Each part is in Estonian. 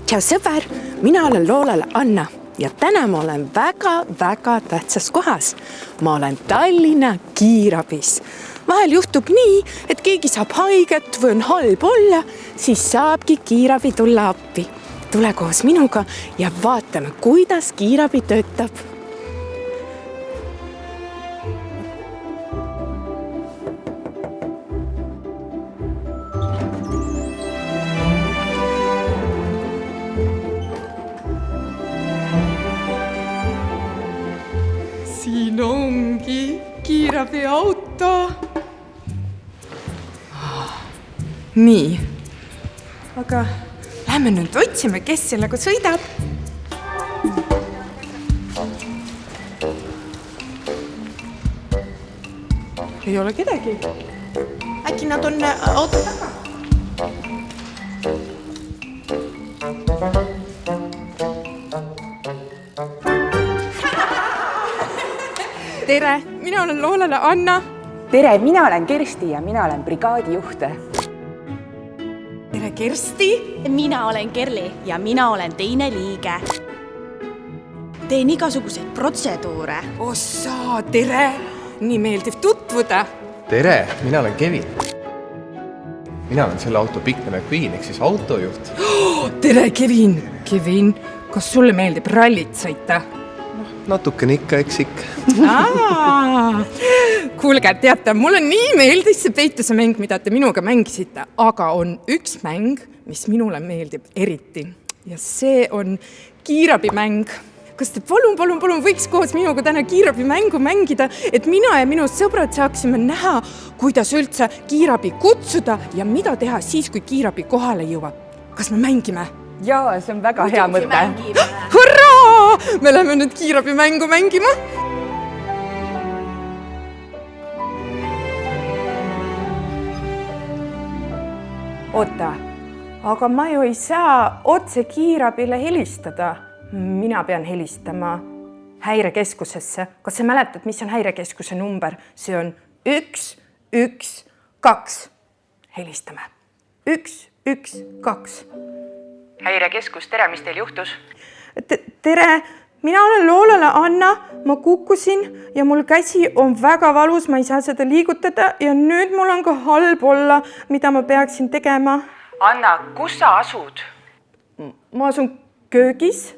Tšau sõber, mina olen Loolale Anna ja täna ma olen väga tähtsas kohas. Ma olen Tallinna kiirabis. Vahel juhtub nii, et keegi saab haiget või on halb olla, siis saabki kiirabi tulla appi. Tule koos minuga ja vaatame, kuidas kiirabi töötab. Siin ongi kiirabi auto. Nii, aga lähme nüüd otsime, kes sellega sõidab. Ei ole kedagi. Äkki nad on auto taga? Tere, mina olen Loolale Anna. Tere, mina olen Kersti ja mina olen brigaadijuht. Tere, Kersti. Mina olen Kerli ja mina olen teine liige. Teen igasuguseid protseduure. Ossa, tere. Nii meeldiv tutvuda. Tere, mina olen Kevin. Mina olen selle auto Big McQueen ehk siis autojuht. Tere, Kevin. Kevin, kas sulle meeldib rallit sõita? Natukene ikka, eks ikka. Kuulge, teate, mulle nii meeldis see peituse mäng, mida te minuga mängisite, aga on üks mäng, mis minule meeldib eriti. Ja see on kiirabimäng. Kas te palun võiks koos minuga täna kiirabimängu mängida, et mina ja minu sõbrad saaksime näha, kuidas üldse kiirabi kutsuda ja mida teha siis, kui kiirabi kohale jõuab? Kas me mängime? Jaa, see on väga hea mõte. Hurraa! Me läheme nüüd kiirabimängu mängima. Oota, aga ma ju ei saa otse kiirabile helistada. Mina pean helistama häirekeskusesse. Kas sa mäletad, mis on häirekeskuse number? See on 112. Helistame. 112. Häirekeskus, tere, mis teil juhtus? Tere, mina olen Loolale Anna, ma kukkusin ja mul käsi on väga valus, ma ei saa seda liigutada ja nüüd mul on ka halb olla, mida ma peaksin tegema. Anna, kus sa asud? Ma asun köögis.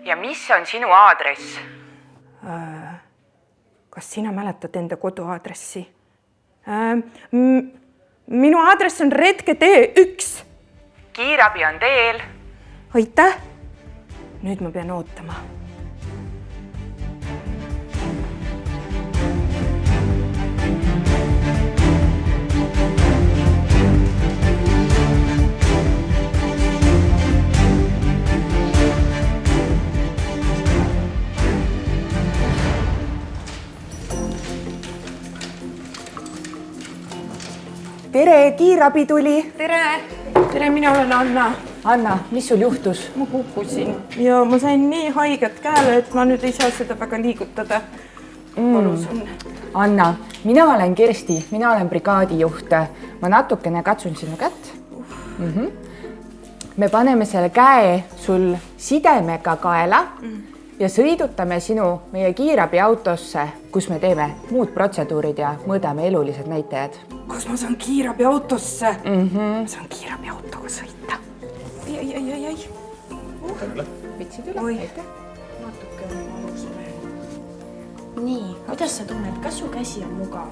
Ja mis on sinu aadress? Kas sina mäletad enda koduaadressi? Minu aadress on Redke tee 1. Kiirabi on teel. Aitäh. Nüüd ma pean ootama. Tere, kiirabi tuli. Tere, mina olen Anna. Anna, mis sul juhtus? Ma kukkusin ja ma sain nii haiget käele, et ma nüüd ei saa seda väga liigutada. Palus on. Anna, mina olen Kersti, mina olen brigaadijuht. Ma natukene katsun sinu kätt. Me paneme selle käe sul sidemega kaela ja sõidutame sinu meie kiirabi autosse, kus me teeme muud protseduurid ja mõõdame elulised näitajad. Kas ma saan kiirabi autosse? Ma saan kiirabi autoga sõita. Ai. Vitsid üle? Natuke alusime. Nii, kuidas sa tunned? Kas su käsi on mugav?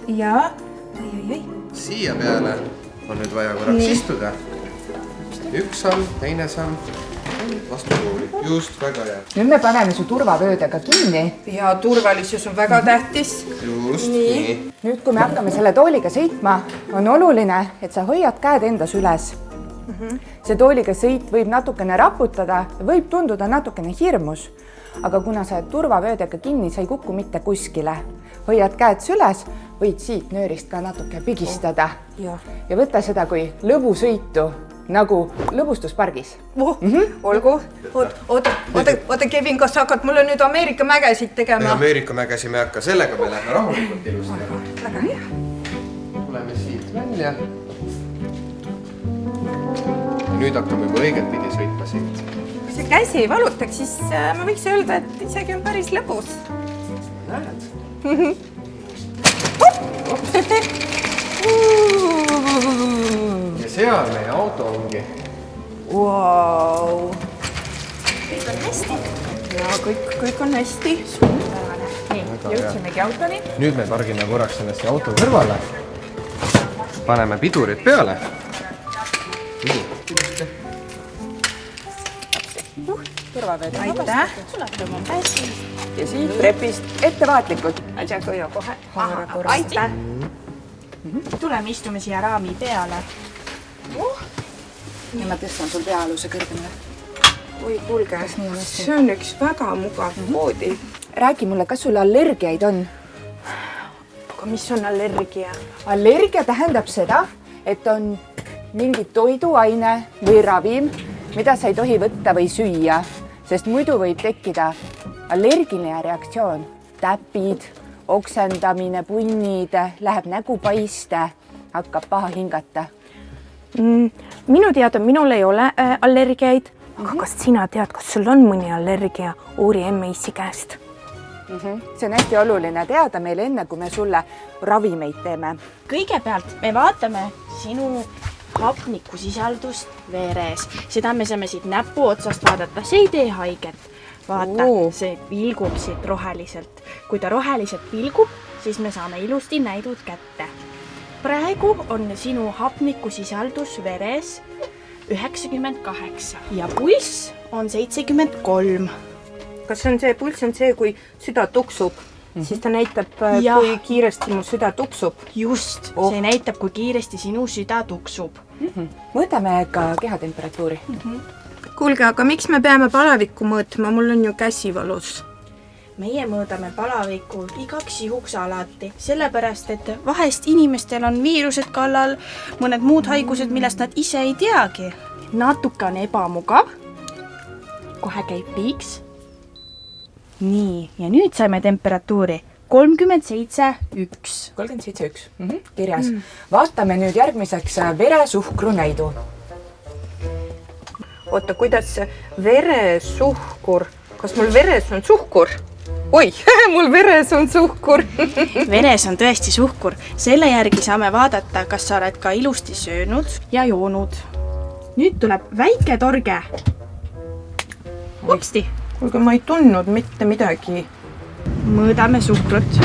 Jaa. Ai. Siia peale on nüüd vaja korraks istuda. Üks samm, teine samm. Vastu kuuli. Just, väga hea. Nüüd me paneme su turvavöödega kinni. Ja turvalisus on väga tähtis. Just, nii. Nüüd, kui me hakkame selle tooliga sõitma, on oluline, et sa hoiad käed endas üles. See tooliga sõit võib natukene raputada, võib tunduda natukene hirmus, aga kuna sa turvavöödega kinni, sa ei kuku mitte kuskile. Hoiad käed süles, võid siit nöörist ka natuke pigistada ja võtta seda kui lõbusõitu, nagu lõbustuspargis. Olgu. Oota, Kevin, kas sa hakkad mulle nüüd Ameerika mägesid tegema? Ameerika mägesi me hakka, sellega me lähme rahulikult ilusti. Väga hea. Tuleme siit välja. nüüd hakkame juba õiget pidi sõitma siit. Kui see käsi ei valutaks, siis ma võiks öelda, et isegi on päris lõbus. Näed? Ja seal meie auto ongi. Wow. Kõik on hästi. Ja kõik on hästi. Nii, jõudsimegi autoni. Nüüd me pargime korraks ennast auto kõrvale. Paneme pidurid peale. Nii. Kõrvaveed. Aitäh. Ja siit trepist ettevaatlikult. Asjaga ja kohe. Aitäh. Tuleme istume siia raami peale. Ja ma tõstan sul peaaluse kõrgemale. Oi, kuulge, see on üks väga mugav voodi. Räägi mulle, kas sul allergiaid on? Aga mis on allergia? Allergia tähendab seda, et on mingi toiduaine või ravim, mida sa ei tohi võtta või süüa, sest muidu võib tekkida allergiline reaktsioon. Täpid, oksendamine, punnid, läheb nägu paiste, hakkab paha hingata. Minu teada minul ei ole allergiaid, aga kas sina tead, kas sul on mõni allergia, uuri emme-issi käest? See on hästi oluline teada meile enne, kui me sulle ravimeid teeme. Kõigepealt me vaatame sinu hapnikusisaldust veres. Seda me saame siit näpu otsast vaadata, see ei tee haiget. Vaata, see vilgub siit roheliselt. Kui ta roheliselt vilgub, siis me saame ilusti näidud kätte. Praegu on sinu hapnikusisaldus veres 98 ja pulss on 73. Kas see on see, pulss on see, kui süda tuksub, siis ta näitab, Ja. kui kiiresti mu süda tuksub. Just, see näitab, kui kiiresti sinu süda tuksub. Mõõdame ka kehatemperatuuri. Kuulge, aga miks me peame palavikku mõõtma? Mul on ju käsi valus. Meie mõõdame palavikku igaks juhuks alati, sellepärast et vahest inimestel on viirused kallal, mõned muud haigused, millest nad ise ei teagi. Natuke on ebamugav. Kohe käib piiks. Nii, ja nüüd saime temperatuuri 37,1. 37,1 kirjas. Vaatame nüüd järgmiseks veresuhkru näidu. Oota, kuidas see veresuhkur? Kas mul veres on suhkur? Oi, mul veres on suhkur. Veres on tõesti suhkur. Selle järgi saame vaadata, kas sa oled ka ilusti söönud ja joonud. Nüüd tuleb väike torge. Upsti. Kuulge, ma ei tundnud mitte midagi. Mõõdame suhkrut.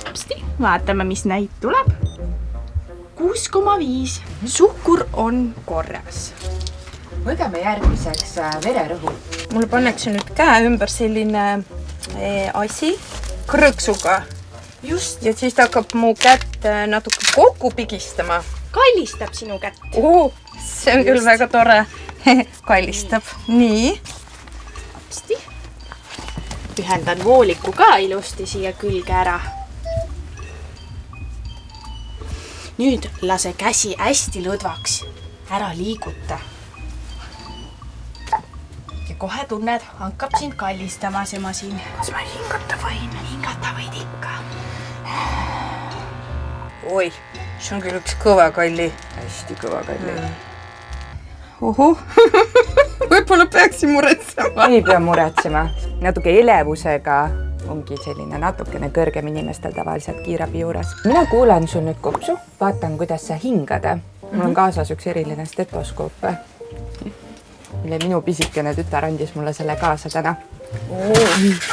Upsti. Vaatame, mis näit tuleb. 6,5. Suhkur on korras. Mõõdame järgmiseks vererõhu. Mulle pannakse nüüd käe ümber selline asi krõksuga. Just. Ja siis ta hakkab mu kätt natuke kokku pigistama. Kallistab sinu kätt. See on küll väga tore. Kallistab. Nii. Upsti. Ühendan vooliku ka ilusti siia külge ära. Nüüd lase käsi hästi lõdvaks. Ära liiguta. Ja kohe tunned, hakkab sind kallistama see masin. Kas ma hingata võin? Hingata võid ikka. Oi, see on küll üks kõva kalli. Hästi kõva kalli. Ohoh, võib-olla peaksin muretsema. Ei pea muretsema. Natuke elevusega ongi selline natukene kõrgem inimestel tavaliselt kiirabi juures. Mina kuulan sul nüüd kopsu, vaatan, kuidas sa hingad. Mul on kaasas üks eriline stetoskoop, mille minu pisikene tütar andis mulle selle kaasa täna.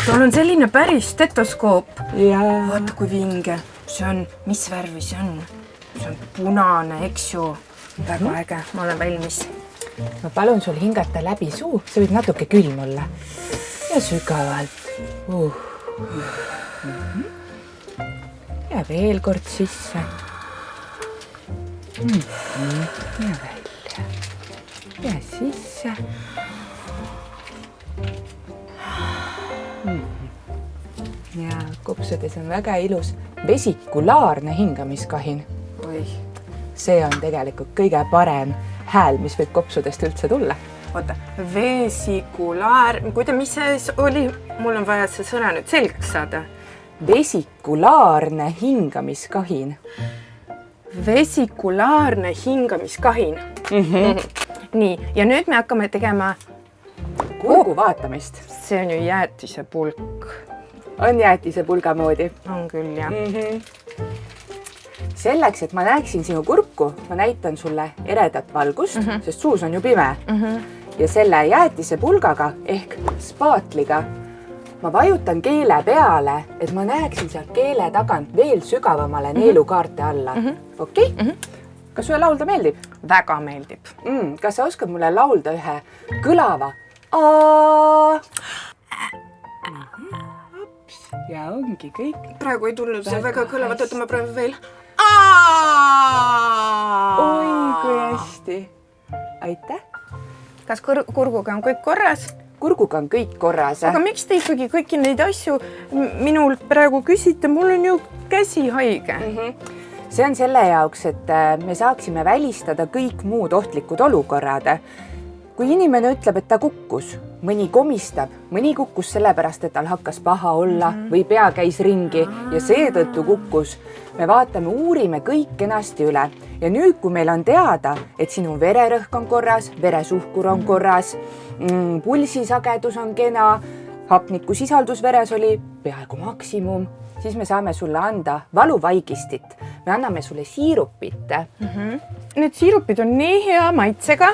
Tal on selline päris stetoskoop. Ja Vaata, kui vinge. See on, mis värvi see on? See on punane, eks ju. Väga äge, ma olen valmis. ma palun sul hingata läbi suu, see võib natuke külm olla. Ja sügavalt. Ja veel kord sisse. Ja välja. Ja sisse. Ja kopsudes on väga ilus vesikulaarne hingamiskahin. See on tegelikult kõige parem hääl, mis võib kopsudest üldse tulla. Oota, vesikulaar, mis see oli? Mul on vaja see sõna nüüd selgeks saada. Vesikulaarne hingamiskahin. Vesikulaarne hingamiskahin. Nii, ja nüüd me hakkame tegema, kurgu vaatamist. see on ju jäätisepulk. On jäätisepulga moodi. On küll, jah. Selleks, et ma näeksin sinu kurku, ma näitan sulle eredat valgust, sest suus on ju pime. Ja selle jäätisepulgaga ehk spaatliga ma vajutan keele peale, et ma näeksin sealt keele tagant veel sügavamale neelukaarte alla. Okei? Kas sulle laulda meeldib? Väga meeldib. Kas sa oskad mulle laulda ühe kõlava aa? Ja ongi kõik. Praegu ei tulnud see väga kõlavat, oota ma proovin veel. Oi, kui hästi. Aitäh. Kas kurguga on kõik korras? Kurguga on kõik korras. Aga miks te ikkagi kõiki neid asju minult praegu küsite? Mul on ju käsi haige. See on selle jaoks, et me saaksime välistada kõik muud ohtlikud olukorrad. Kui inimene ütleb, et ta kukkus, mõni komistab, mõni kukkus sellepärast, et tal hakkas paha olla või pea käis ringi ja seetõttu kukkus. Me vaatame, uurime kõik kenasti üle ja nüüd, kui meil on teada, et sinu vererõhk on korras, veresuhkur on korras, pulsisagedus on kena, hapnikusisaldus veres oli peaaegu maksimum, siis me saame sulle anda valuvaigistit. Me anname sulle siirupit. Need siirupid on nii hea maitsega.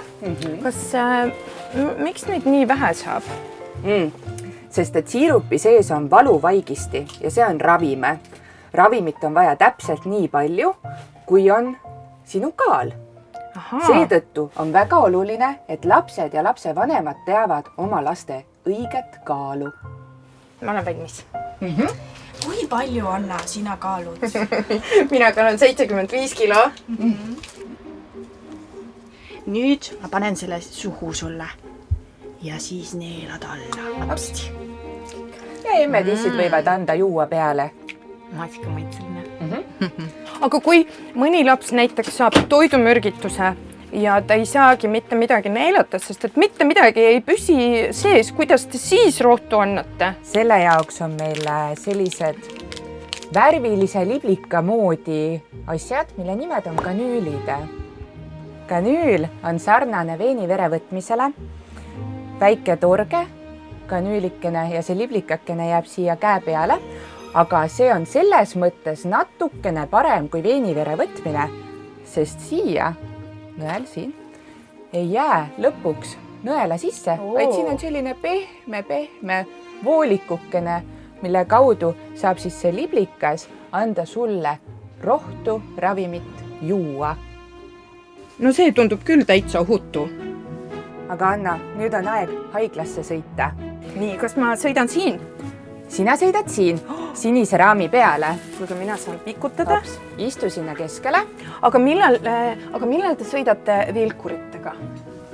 Kas, miks neid nii vähe saab? Sest et siirupi sees on valuvaigisti ja see on ravime. Ravimit on vaja täpselt nii palju, kui on sinu kaal. Seetõttu on väga oluline, et lapsed ja lapsevanemad teavad oma laste õiget kaalu. Ma olen valmis. Kui palju, Anna, sina kaalud? Mina kaalan 75 kilo. Nüüd ma panen selle suhu sulle ja siis neelad alla. Ja emmetissid võivad anda juua peale. Maasikamaitseline. Aga kui mõni laps näiteks saab toidumürgituse ja ta ei saagi mitte midagi neelata, sest et mitte midagi ei püsi sees, kuidas te siis rohtu annate? Selle jaoks on meil sellised värvilise liblika moodi asjad, mille nimed on kanüülid. Kanüül on sarnane veenivere võtmisele, väike torge, kanüülikene ja see liblikakene jääb siia käe peale, aga see on selles mõttes natukene parem kui veenivere võtmine, sest siia nõel siin ei jää lõpuks nõela sisse, vaid siin on selline pehme voolikukene, mille kaudu saab siis see liblikas anda sulle rohtu ravimit juua. No see tundub küll täitsa ohutu. Aga Anna, nüüd on aeg haiglasse sõita. Nii, kas ma sõidan siin? Sina sõidad siin, sinise raami peale. Kuulge, mina saan pikutada. Istu sinna keskele. Aga millal te sõidate vilkuritega?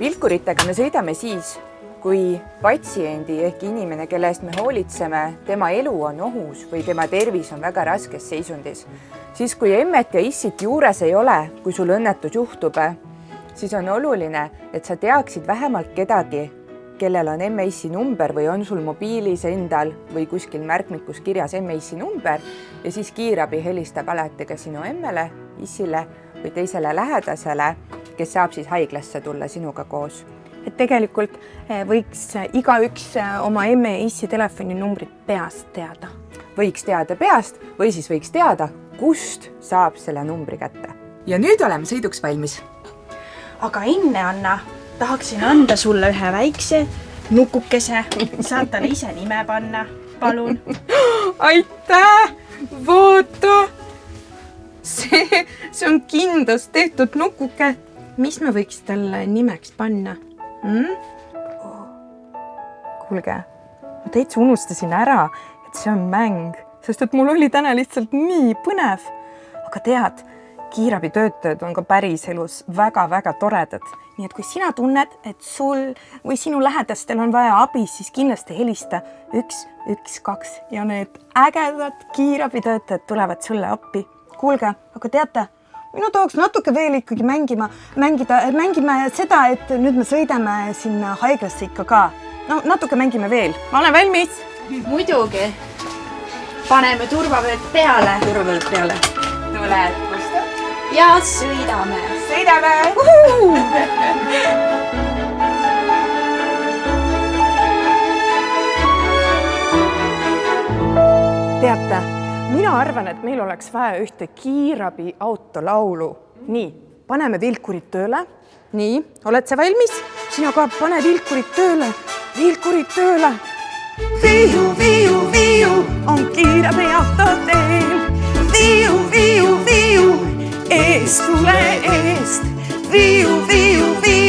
Vilkuritega me sõidame siis, kui patsiendi ehk inimene, kelle eest me hoolitseme, tema elu on ohus või tema tervis on väga raskes seisundis. Siis kui emmet ja issit juures ei ole, kui sul õnnetus juhtub, siis on oluline, et sa teaksid vähemalt kedagi, kellel on emme-issi number või on sul mobiilis endal või kuskil märkmikus kirjas emme-issi number ja siis kiirabi helistab alati ka sinu emmele, issile või teisele lähedasele, kes saab siis haiglasse tulla sinuga koos. Et tegelikult võiks igaüks oma emme-issi telefoninumbrit peast teada. Võiks teada peast või siis võiks teada, kust saab selle numbri kätte. Ja nüüd oleme sõiduks valmis. Aga enne, Anna, tahaksin anda sulle ühe väikse nukukese. Saad talle ise nime panna, palun. Aitäh! Vaata! See on kindlasti tehtud nukuke. Mis me võiks talle nimeks panna? Kuulge, ma täitsa unustasin ära, et see on mäng, sest et mul oli täna lihtsalt nii põnev. Aga tead, kiirabitöötajad on ka päris elus väga-väga toredad. Nii et kui sina tunned, et sul või sinu lähedastel on vaja abi, siis kindlasti helista 112 ja need ägedad kiirabitöötajad tulevad sulle appi. Kuulge, aga teate, minu tahaks natuke veel ikkagi mängime seda, et nüüd me sõidame sinna haiglasse ikka ka. No natuke mängime veel. Ma olen valmis. Muidugi. Paneme turvavööd peale. Turvavööd peale. Tule, kustu. ja sõidame. teate, mina arvan, et meil oleks vaja ühte kiirabi autolaulu. Nii, paneme vilkurid tööle. Nii, oled sa valmis? Sina ka pane vilkurid tööle. Vilkurid tööle. Viiu, viiu, viiu on kiirabi auto teel. Viiu, viiu, viiu, eest tule eest. Viiu, viiu, viiu.